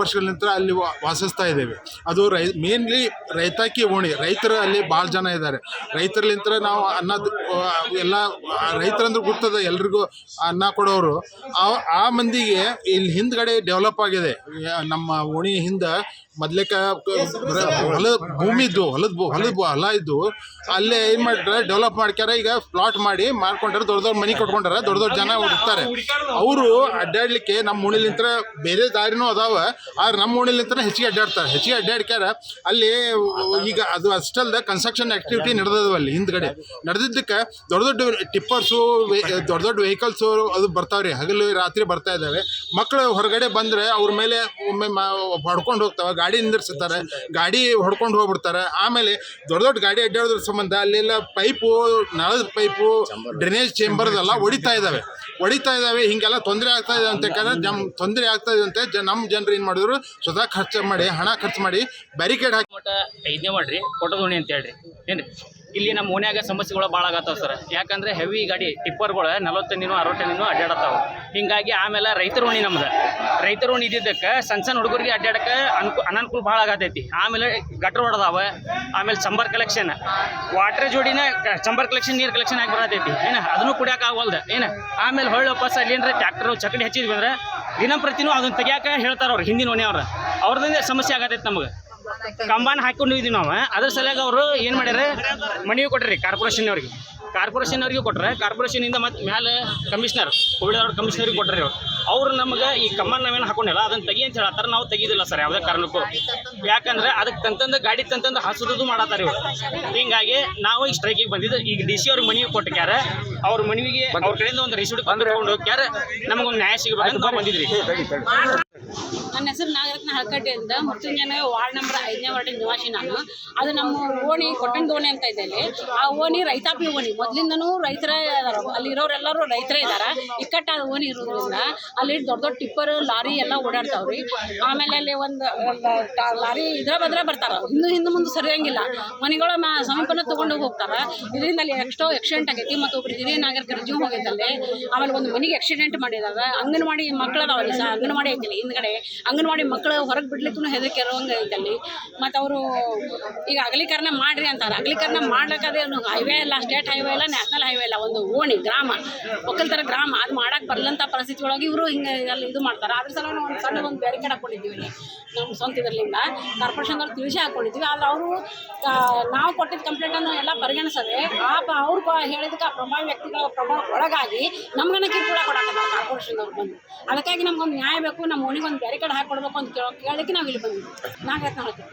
ವರ್ಷಗಳಿಂದ ಅಲ್ಲಿ ವಾಸಿಸ್ತಾ ಇದ್ದೇವೆ. ಅದು ಮೇನ್ಲಿ ರೈತಾಕಿ ಓಣಿ. ರೈತರು ಅಲ್ಲಿ ಭಾಳ ಜನ ಇದ್ದಾರೆ. ರೈತರಲಿಂತ ನಾವು ಅನ್ನ ಎಲ್ಲ ರೈತರಂದ್ರೆ ಗೊತ್ತದ ಎಲ್ರಿಗೂ ಅನ್ನ ಕೊಡೋರು. ಆ ಮಂದಿಗೆ ಇಲ್ಲಿ ಹಿಂದ್ಗಡೆ ಡೆವಲಪ್ ಆಗಿದೆ. ನಮ್ಮ ಓಣಿ ಹಿಂದೆ ಮೊದ್ಲೇಕ ಹೊಲದ ಭೂಮಿ ಇದ್ದು ಹೊಲ ಇದ್ದು ಅಲ್ಲೇ ಏನು ಮಾಡ್ತಾರೆ ಡೆವಲಪ್ ಮಾಡ್ಕ್ಯಾರ. ಈಗ ಪ್ಲಾಟ್ ಮಾಡಿ ಮಾರ್ಕೊಂಡ್ರೆ ದೊಡ್ಡ ಮನೆ ಕಟ್ಕೊಂಡಾರ, ದೊಡ್ಡ ಜನ ಹುಡುಕ್ತಾರೆ. ಅವರು ಅಡ್ಡಾಡ್ಲಿಕ್ಕೆ ನಮ್ಮ ಓಣಿಲಿಂತ ಬೇರೆ ದಾರಿನೂ ಅದಾವ, ಆದ್ರೆ ನಮ್ಮ ಓಣಿಲಿಂತ ಹೆಚ್ಚಿಗೆ ಅಡ್ಡಾಡ್ಕ್ಯಾರ. ಅಲ್ಲಿ ಈಗ ಅದು ಅಷ್ಟಲ್ದ ಕನ್ಸ್ಟ್ರಕ್ಷನ್ ಆಕ್ಟಿವಿಟಿ ನಡೆದವು ಅಲ್ಲಿ ಹಿಂದ್ಗಡೆ. ನಡೆದಿದ್ದಕ್ಕೆ ದೊಡ್ಡ ಟಿಪ್ಪರ್ಸು, ದೊಡ್ಡ ವೆಹಿಕಲ್ಸು ಅದು ಬರ್ತಾವ್ರಿ. ಹಗಲು ರಾತ್ರಿ ಬರ್ತಾ ಇದ್ದಾವೆ. ಮಕ್ಕಳು ಹೊರಗಡೆ ಬಂದರೆ ಅವ್ರ ಮೇಲೆ ಒಮ್ಮೆ ಹೊಡ್ಕೊಂಡು ಹೋಗ್ತಾವೆ, ಗಾಡಿ ನಿಂದಿರ್ಸುತ್ತಾರೆ, ಗಾಡಿ ಹೊಡ್ಕೊಂಡು ಹೋಗ್ಬಿಡ್ತಾರೆ. ಆಮೇಲೆ ದೊಡ್ಡ ಗಾಡಿ ಅಡ್ಡಾಡೋದ್ರ ಸಂಬಂಧ ಅಲ್ಲೆಲ್ಲ ಪೈಪು, ನಳದ ಪೈಪು, ಡ್ರೈನೇಜ್ ಚೇಂಬರ್ದೆಲ್ಲ ಹೊಡಿತಾ ಇದ್ದಾವೆ. ಹಿಂಗೆಲ್ಲ ತೊಂದರೆ ಆಗ್ತಾ ಇದೆ ಅಂತ ತೊಂದರೆ ಆಗ್ತಾ ಇದೆ ಅಂತ ನಮ್ಮ ಜನರು ಏನು ಮಾಡಿದ್ರು, ಸ್ವತಃ ಹಣ ಖರ್ಚು ಮಾಡಿ ಬ್ಯಾರಿಕೇಡ್ ಹಾಕಿ 5ನೇ ಮಾಡ್ರಿ ಕೊಟ್ಟದೋಣಿ ಅಂತ ಹೇಳ್ರಿ ಏನ್ರಿ. ಇಲ್ಲಿ ನಮ್ಮ ಓಣ್ಯಾಗ ಸಮಸ್ಯೆಗಳು ಭಾಳ ಆಗತ್ತಾವ ಸರ್. ಯಾಕಂದರೆ ಹೆವಿ ಗಾಡಿ ಟಿಪ್ಪರ್ಗಳು 40 ಟನ್ನಿನೂ 60 ಟನ್ನಿನೂ ಅಡ್ಡಾಡತ್ತಾವೆ. ಹೀಗಾಗಿ ಆಮೇಲೆ ರೈತರ ಓಣಿ ನಮ್ದು. ರೈತರ ಓಣಿ ಇದ್ದಿದ್ದಕ್ಕೆ ಸಣ್ಣ ಹುಡುಗರಿಗೆ ಅಡ್ಡಾಡಕ್ಕೆ ಅನನುಕೂಲ ಭಾಳ ಆಗತೈತಿ. ಆಮೇಲೆ ಗಟ್ರ ಹೊಡೆದಾವೆ. ಆಮೇಲೆ ಚಂಬರ್ ಕಲೆಕ್ಷನ್, ವಾಟ್ರ್ ಜೋಡಿನ ಚಂಬರ್ ಕಲೆಕ್ಷನ್, ನೀರು ಕಲೆಕ್ಷನ್ ಆಗಿ ಬರತೈತಿ ಅದನ್ನು ಕುಡಿಯೋಕೆ ಆಗವಲ್ದು ಆಮೇಲೆ ಹೊಳ್ಳಿ ವಾಪಸ್ ಅಲ್ಲಿ ಏನಂದ್ರೆ ಟ್ಯಾಕ್ಟರ್ ಚಕಡಿ ಹಚ್ಚಿದ್ವಿ ಅಂದ್ರೆ ದಿನಂಪ್ರತಿನೂ ಅದನ್ನು ತೆಗಿಯಾಕೆ ಹೇಳ್ತಾರೆ ಅವ್ರು, ಹಿಂದಿನ ಓಣಿ ಅವ್ರದ್ದೇ ಸಮಸ್ಯೆ ಆಗತೈತಿ. ನಮಗೆ ಕಂಬಾನ್ ಹಾಕೊಂಡು ಇದ್ವಿ ನಾವು. ಅದ್ರ ಸಲುವಾಗಿ ಅವರು ಏನು ಮಾಡ್ಯಾರ, ಮನವಿ ಕೊಟ್ರಿ ಕಾರ್ಪೊರೇಷನ್ ಅವ್ರಿಗೆ ಕೊಟ್ಟರೆ, ಕಾರ್ಪೊರೇಷನಿಂದ ಮತ್ತು ಮೇಲೆ ಕಮಿಷನರ್ ಕಮಿಷನರಿಗೆ ಕೊಟ್ಟರೆ ಅವ್ರು ನಮಗೆ ಈ ಕಂಬಾನ್ ನಾವೇನು ಹಾಕೊಂಡಿಲ್ಲ ಅದನ್ನು ತೆಗಿ ಅಂತ ಹೇಳತ್ತಾರೆ. ನಾವು ತೆಗಿದಿಲ್ಲ ಸರ್ ಯಾವುದೇ ಕಾರಣಕ್ಕೂ. ಯಾಕಂದ್ರೆ ಅದಕ್ಕೆ ತಂತಂದು ಗಾಡಿ ತಂತಂದು ಹಸುದು ಮಾಡತ್ತಾರೆ ಇವರು. ಹೀಗಾಗಿ ನಾವು ಈ ಸ್ಟ್ರೈಕಿಗೆ ಬಂದಿದ್ದು. ಈಗ DC ಅವ್ರಿಗೆ ಮನವಿ ಕೊಟ್ಟಕ್ಯಾರ, ಅವ್ರ ಮನವಿಗೆ ಅವ್ರ ಕಡೆಯಿಂದ ಒಂದು ರಿಸೀಟ್ ತಂದುಕೊಂಡು ಹೋಗ್ಯಾರ. ನಮಗೊಂದು ನ್ಯಾಯ ಸಿಗಬೇಕಂತ ನಾವು ಬಂದಿದ್ರಿ. ನನ್ನ ಹೆಸರು ನಾಗರತ್ನ ಹಳಕಟ್ಟಿ ಅಂತ, ಮೃತ್ಯುಂಜಯ ವಾರ್ಡ್ ನಂಬರ್ 5ನೇ ವಾರ್ಡಿನ ನಿವಾಸಿ ನಾನು. ಅದು ನಮ್ಮ ಓಣಿ ಕೊಟ್ಟಂದು ಓಣಿ ಅಂತ ಇದೆ. ಆ ಓಣಿ ರೈತಾಪಿ ಓಣಿ, ಮೊದಲಿಂದನೂ ರೈತರೇ ಇದಾರೆ. ಅಲ್ಲಿ ಇರೋರೆಲ್ಲರೂ ರೈತರೇ ಇದ್ದಾರೆ. ಇಕ್ಕಟ್ಟಾದ ಓಣಿ ಇರೋದ್ರಿಂದ ಅಲ್ಲಿ ದೊಡ್ಡ ಟಿಪ್ಪರ್ ಲಾರಿ ಎಲ್ಲ ಓಡಾಡ್ತಾವ್ರಿ. ಆಮೇಲೆ ಅಲ್ಲಿ ಒಂದು ಲಾರಿ ಬದ್ರ ಬರ್ತಾರೆ, ಹಿಂದೆ ಮುಂದೆ ಸರಿಯಂಗಿಲ್ಲ. ಮನೆಗಳ ಸಮೀಪನ ತೊಗೊಂಡು ಹೋಗ್ತಾರೆ. ಇದರಿಂದ ಅಲ್ಲಿ ಎಷ್ಟೋ ಆಕ್ಸಿಡೆಂಟ್ ಆಗೈತಿ. ಮತ್ತು ಒಬ್ರು ಹಿರಿಯ ನಾಗರಿಕರ ಜೀವ ಹೋಗೈತಲ್ಲಿ. ಆಮೇಲೆ ಒಂದು ಮನೆಗೆ ಆಕ್ಸಿಡೆಂಟ್ ಮಾಡಿದಾವೆ. ಅಂಗನವಾಡಿ ಮಕ್ಕಳದಾವಲ್ಲಿ ಸಹ, ಅಂಗನವಾಡಿ ಐತಿಲ್ಲಿ ಹಿಂದ್ಗಡೆ. ಅಂಗನವಾಡಿ ಮಕ್ಕಳು ಹೊರಗೆ ಬಿಡ್ಲಿಕ್ಕೂ ಹೆದರಿಕೆ ಇರೋಂಗೆ ಐತಲ್ಲಿ. ಮತ್ತು ಅವರು ಈಗ ಅಗಲೀಕರಣ ಮಾಡ್ರಿ ಅಂತಾರೆ. ಅಗಲೀಕರಣ ಮಾಡ್ಲಿಕ್ಕದೇ ಹೈವೇ ಇಲ್ಲ, ಸ್ಟೇಟ್ ಹೈವೇ ಇಲ್ಲ, ನ್ಯಾಷನಲ್ ಹೈವೇ ಇಲ್ಲ, ಒಂದು ಓಣಿ ಗ್ರಾಮ, ಒಕ್ಕಲ್ತರ ಗ್ರಾಮ. ಅದು ಮಾಡಕ್ಕೆ ಬರಲಂಥ ಪರಿಸ್ಥಿತಿ ಒಳಗೆ ಇವರು ಹಿಂಗೆ ಅಲ್ಲಿ ಇದು ಮಾಡ್ತಾರೆ. ಅದ್ರ ಸಲ ಒಂದು ಸಣ್ಣ ಒಂದು ಬ್ಯಾರಿಕೇಡ್ ಹಾಕ್ಕೊಂಡಿದ್ದೀವಿ ಇಲ್ಲಿ ನಮ್ಮ ಸ್ವಂತ ಇದರಿಂದ. ಕಾರ್ಪೊರೇಷನ್ದವ್ರು ತಿಳಿಸಿ ಹಾಕ್ಕೊಂಡಿದ್ದೀವಿ. ಆದರೆ ಅವರು ನಾವು ಕೊಟ್ಟಿದ್ದ ಕಂಪ್ಲೇಂಟನ್ನು ಎಲ್ಲ ಪರಿಗಣಿಸದೆ ಅವ್ರು ಹೇಳಿದಕ್ಕೆ ಆ ಪ್ರಭಾವಿ ವ್ಯಕ್ತಿಗಳ ಪ್ರಭಾವ ಒಳಗಾಗಿ ನಮ್ಗನ್ನ ಕಿರುಕುಳ ಕೊಡಾಕತ್ತಾರೆ ಕಾರ್ಪೊರೇಷನ್ದವ್ರು ಬಂದು. ಅದಕ್ಕಾಗಿ ನಮ್ಗೊಂದು ನ್ಯಾಯ ಬೇಕು, ನಮ್ಮ ಓಣಿಗೆ ಒಂದು ಬ್ಯಾರಿಕೇಡ್ ಹಾಕಿ ಕೊಡಬೇಕು ಅಂತ ಕೇಳೋಕ್ಕೆ ನಾವು ಇಲ್ಲಿ ಬಂದಿದ್ದೀವಿ. ನಾಗರತ್ನ ಹೇಳ್ತೀವಿ.